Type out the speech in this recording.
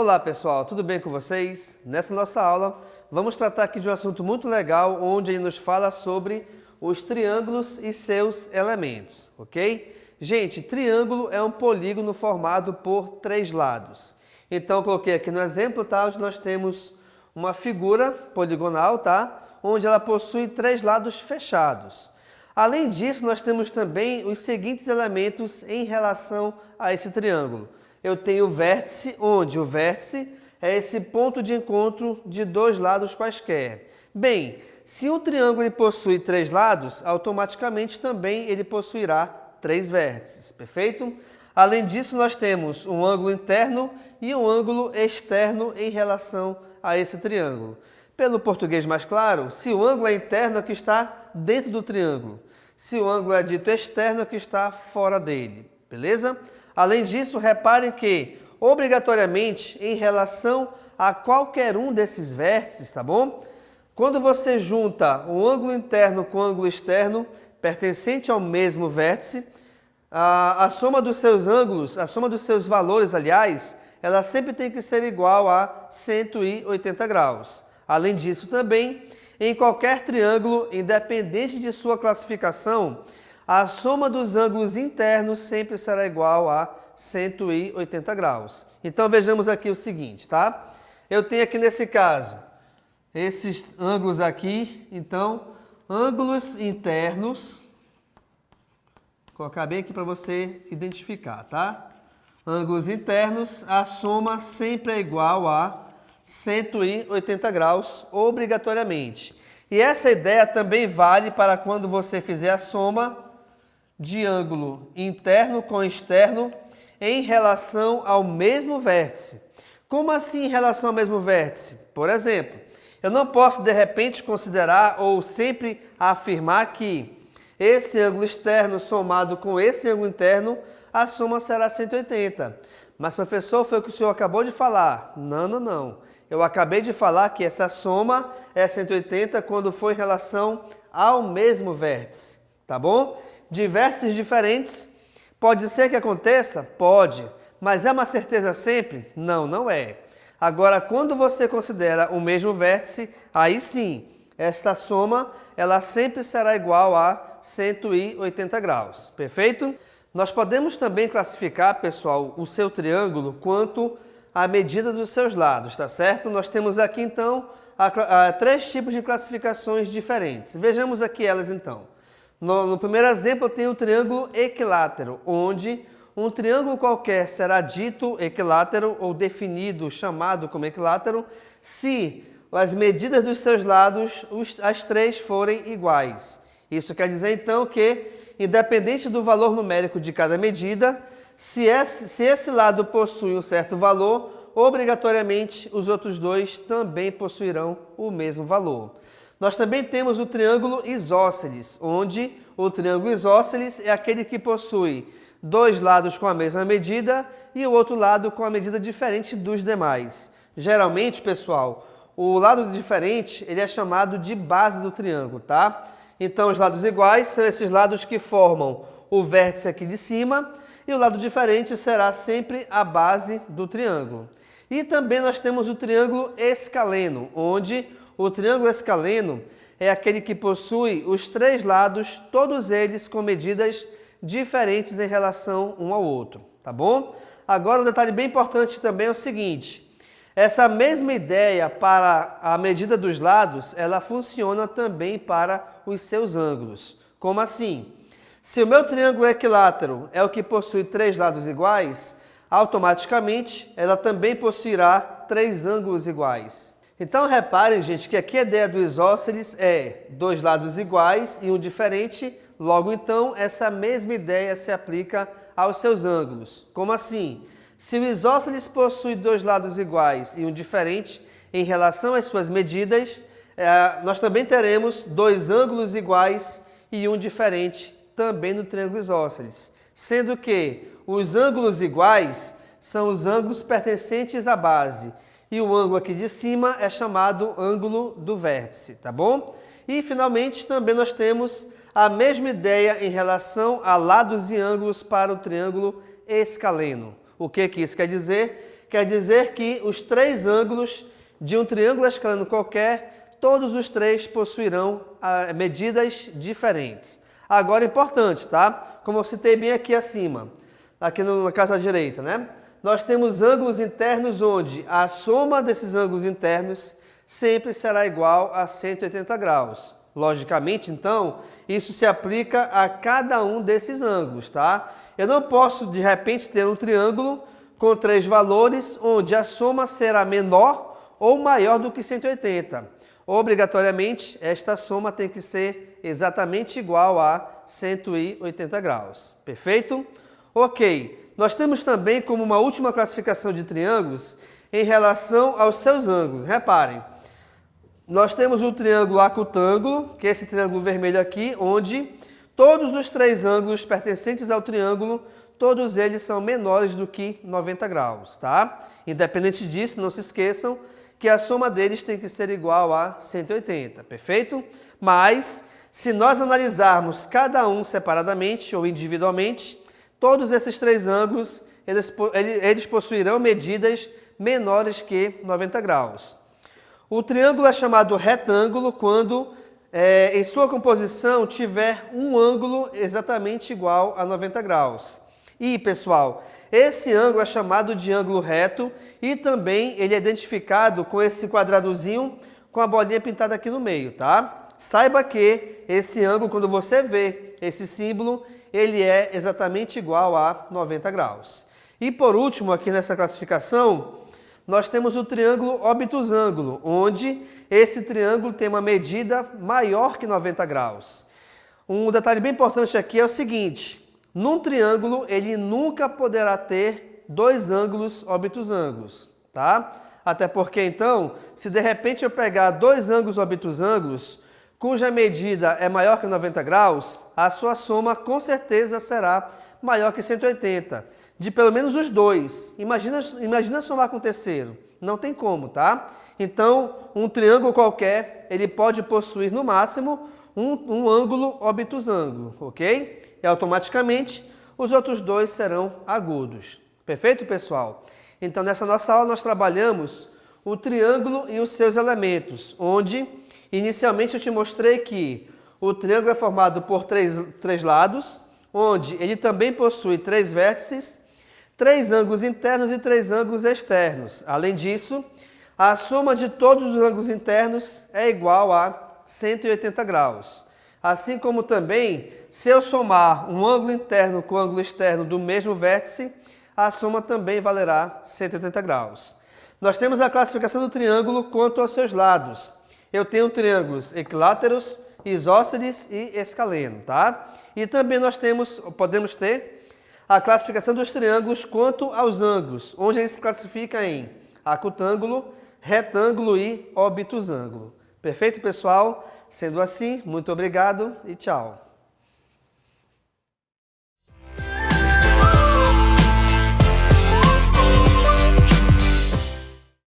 Olá pessoal, tudo bem com vocês? Nessa nossa aula vamos tratar aqui de um assunto muito legal, onde ele nos fala sobre os triângulos e seus elementos, ok? Gente, triângulo é um polígono formado por três lados. Então eu coloquei aqui no exemplo, tá? Onde nós temos uma figura poligonal, tá? Onde ela possui três lados fechados. Além disso, nós temos também os seguintes elementos em relação a esse triângulo. Eu tenho o vértice, onde o vértice é esse ponto de encontro de dois lados quaisquer. Bem, se um triângulo ele possui três lados, automaticamente também ele possuirá três vértices, perfeito? Além disso, nós temos um ângulo interno e um ângulo externo em relação a esse triângulo. Pelo português mais claro, se o ângulo é interno, é que está dentro do triângulo. Se o ângulo é dito externo, é que está fora dele, beleza? Além disso, reparem que, obrigatoriamente, em relação a qualquer um desses vértices, tá bom? Quando você junta o ângulo interno com o ângulo externo, pertencente ao mesmo vértice, a soma dos seus ângulos, a soma dos seus valores, aliás, ela sempre tem que ser igual a 180 graus. Além disso também, em qualquer triângulo, independente de sua classificação, a soma dos ângulos internos sempre será igual a 180 graus. Então vejamos aqui o seguinte, tá? Eu tenho aqui nesse caso, esses ângulos aqui, então, ângulos internos, vou colocar bem aqui para você identificar, tá? Ângulos internos, a soma sempre é igual a 180 graus, obrigatoriamente. E essa ideia também vale para quando você fizer a soma de ângulo interno com externo em relação ao mesmo vértice. Como assim em relação ao mesmo vértice? Por exemplo, eu não posso de repente considerar ou sempre afirmar que esse ângulo externo somado com esse ângulo interno, a soma será 180. Mas professor, foi o que o senhor acabou de falar. Não. Eu acabei de falar que essa soma é 180 quando for em relação ao mesmo vértice, tá bom? De vértices diferentes, pode ser que aconteça? Pode. Mas é uma certeza sempre? Não é. Agora, quando você considera o mesmo vértice, aí sim, esta soma, ela sempre será igual a 180 graus, perfeito? Nós podemos também classificar, pessoal, o seu triângulo quanto à medida dos seus lados, tá certo? Nós temos aqui, então, três tipos de classificações diferentes. Vejamos aqui elas, então. No primeiro exemplo, eu tenho o triângulo equilátero, onde um triângulo qualquer será dito equilátero ou definido, chamado como equilátero, se as medidas dos seus lados, as três forem iguais. Isso quer dizer, então, que, independente do valor numérico de cada medida, se esse lado possui um certo valor, obrigatoriamente os outros dois também possuirão o mesmo valor. Nós também temos o triângulo isósceles, onde o triângulo isósceles é aquele que possui dois lados com a mesma medida e o outro lado com a medida diferente dos demais. Geralmente, pessoal, o lado diferente ele é chamado de base do triângulo, tá? Então, os lados iguais são esses lados que formam o vértice aqui de cima e o lado diferente será sempre a base do triângulo. E também nós temos o triângulo escaleno, onde o triângulo escaleno é aquele que possui os três lados, todos eles com medidas diferentes em relação um ao outro, tá bom? Agora, um detalhe bem importante também é o seguinte, essa mesma ideia para a medida dos lados, ela funciona também para os seus ângulos. Como assim? Se o meu triângulo equilátero é o que possui três lados iguais, automaticamente ela também possuirá três ângulos iguais. Então reparem, gente, que aqui a ideia do isósceles é dois lados iguais e um diferente, logo então essa mesma ideia se aplica aos seus ângulos. Como assim? Se o isósceles possui dois lados iguais e um diferente em relação às suas medidas, nós também teremos dois ângulos iguais e um diferente também no triângulo isósceles, sendo que os ângulos iguais são os ângulos pertencentes à base e o ângulo aqui de cima é chamado ângulo do vértice, tá bom? E finalmente também nós temos a mesma ideia em relação a lados e ângulos para o triângulo escaleno. O que isso quer dizer? quer dizer que os três ângulos de um triângulo escaleno qualquer, todos os três possuirão medidas diferentes. Agora, importante, tá? Como eu citei bem aqui acima, aqui na casa da direita, né? Nós temos ângulos internos onde a soma desses ângulos internos sempre será igual a 180 graus. Logicamente, então, isso se aplica a cada um desses ângulos, tá? Eu não posso, de repente, ter um triângulo com três valores onde a soma será menor ou maior do que 180. Obrigatoriamente, esta soma tem que ser exatamente igual a 180 graus. Perfeito? Ok. Nós temos também como uma última classificação de triângulos em relação aos seus ângulos. Reparem, nós temos o triângulo acutângulo, que é esse triângulo vermelho aqui, onde todos os três ângulos pertencentes ao triângulo, todos eles são menores do que 90 graus, tá? Independente disso, não se esqueçam que a soma deles tem que ser igual a 180, perfeito? Mas, se nós analisarmos cada um separadamente ou individualmente, todos esses três ângulos, eles possuirão medidas menores que 90 graus. O triângulo é chamado retângulo quando, em sua composição, tiver um ângulo exatamente igual a 90 graus. E, pessoal, esse ângulo é chamado de ângulo reto e também ele é identificado com esse quadradozinho com a bolinha pintada aqui no meio, tá? Saiba que esse ângulo, quando você vê esse símbolo, ele é exatamente igual a 90 graus. E por último, aqui nessa classificação, nós temos o triângulo obtusângulo, onde esse triângulo tem uma medida maior que 90 graus. Um detalhe bem importante aqui é o seguinte: num triângulo, ele nunca poderá ter dois ângulos obtusângulos, tá? Até porque, então, se de repente eu pegar dois ângulos obtusângulos, cuja medida é maior que 90 graus, a sua soma com certeza será maior que 180. De pelo menos os dois. Imagina somar com o terceiro. Não tem como, tá? Então, um triângulo qualquer, ele pode possuir no máximo um ângulo obtusângulo, ok? E automaticamente, os outros dois serão agudos. Perfeito, pessoal? Então, nessa nossa aula, nós trabalhamos o triângulo e os seus elementos, onde, inicialmente, eu te mostrei que o triângulo é formado por três lados, onde ele também possui três vértices, três ângulos internos e três ângulos externos. Além disso, a soma de todos os ângulos internos é igual a 180 graus. Assim como também, se eu somar um ângulo interno com o ângulo externo do mesmo vértice, a soma também valerá 180 graus. Nós temos a classificação do triângulo quanto aos seus lados. Eu tenho triângulos equiláteros, isósceles e escaleno, tá? E também nós podemos ter a classificação dos triângulos quanto aos ângulos, onde ele se classifica em acutângulo, retângulo e obtusângulo. Perfeito, pessoal? Sendo assim, muito obrigado e tchau.